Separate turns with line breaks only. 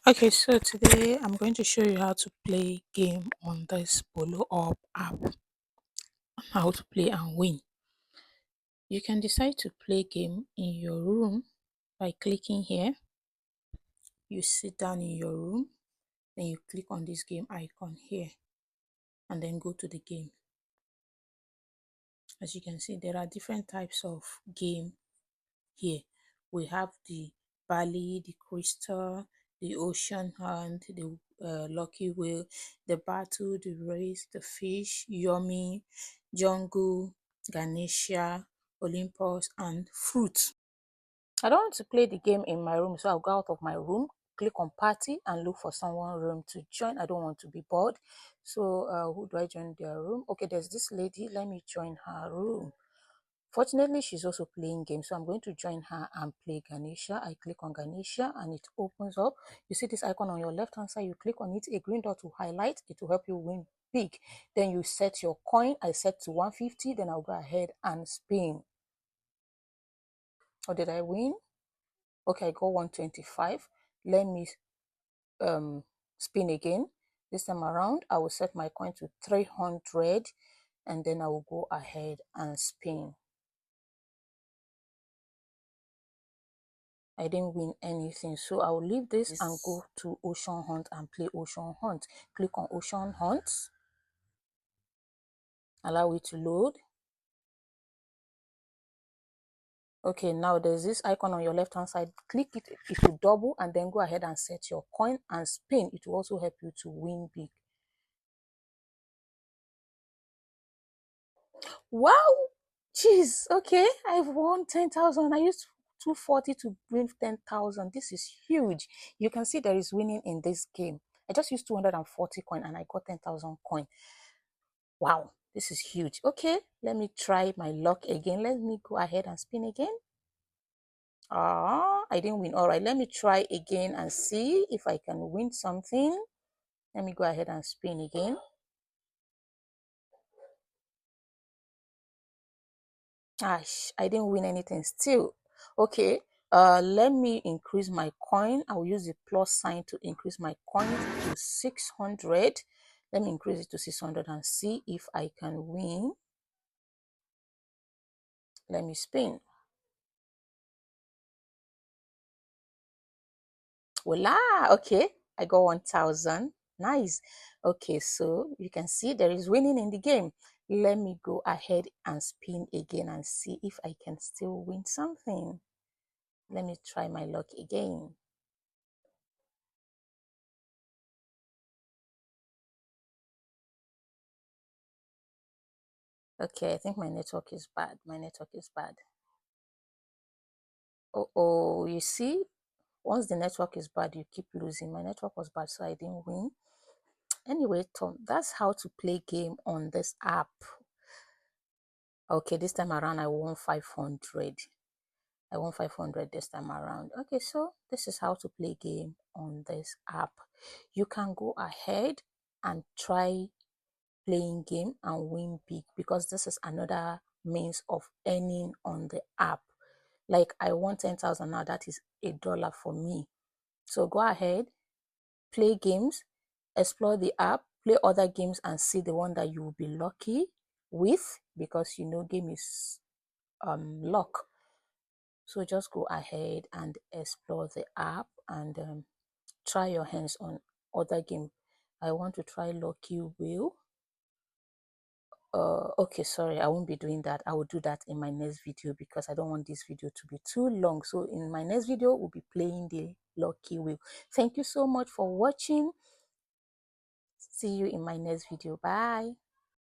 Okay, so today I'm going to show you how to play game on this BoloUp app, how to play and win. You can decide to play game in your room by clicking here. You sit down in your room, then you click on this game icon here and then go to the game. As you can see, there are different types of game here. We have the Bali, the Crystal, the Ocean Hunt, the Lucky Wheel, the Battle, the Race, the Fish, Yummy, Jungle, Ganesha, Olympus, and Fruit. I don't want to play the game in my room, so I'll go out of my room, click on Party, and look for someone room to join. I don't want to be bored. So who do I join their room? Okay, there's this lady. Let me join her room. Fortunately, she's also playing games, so I'm going to join her and play Ganesha. I click on Ganesha and it opens up. You see this icon on your left hand side, you click on it, a green dot will highlight, it will help you win big. Then you set your coin. I set to 150, then I'll go ahead and spin. Or did I win? Okay, I got 125. Let me spin again. This time around, I will set my coin to 300 and then I will go ahead and spin. I didn't win anything, so I will leave this and go to Ocean Hunt and play Ocean Hunt. Click on Ocean Hunt, allow it to load. Okay, now there's this icon on your left hand side. Click it, it will double, and then go ahead and set your coin and spin. It will also help you to win big. Wow, jeez, okay, I've won 10,000. I used 240 to win 10,000. This is huge. You can see there is winning in this game. I just used 240 coin and I got 10,000 coin. Wow, this is huge. Okay, let me try my luck again. Let me go ahead and spin again. I didn't win. All right, let me try again and see if I can win something. Let me go ahead and spin again. Gosh, I didn't win anything still. Okay, let me increase my coin. I'll use the plus sign to increase my coin to 600. Let me increase it to 600 and see if I can win. Let me spin. Voila, okay, I got 1,000. Nice. Okay, so you can see there is winning in the game. Let me go ahead and spin again and see if I can still win something. Let me try my luck again. Okay, I think my network is bad. My network is bad. Oh, you see, once the network is bad, you keep losing. My network was bad, so I didn't win. Anyway, Tom, that's how to play game on this app. Okay, this time around I won 500. I won 500 this time around. Okay, so this is how to play game on this app. You can go ahead and try playing game and win big, because this is another means of earning on the app. Like I won 10,000 now, that is $1 for me. So go ahead, play games, explore the app, play other games and see the one that you will be lucky with, because you know game is luck. So just go ahead and explore the app and try your hands on other game. I want to try Lucky Wheel. Okay, sorry, I won't be doing that. I will do that in my next video because I don't want this video to be too long. So in my next video, we'll be playing the Lucky Wheel. Thank you so much for watching. See you in my next video. Bye.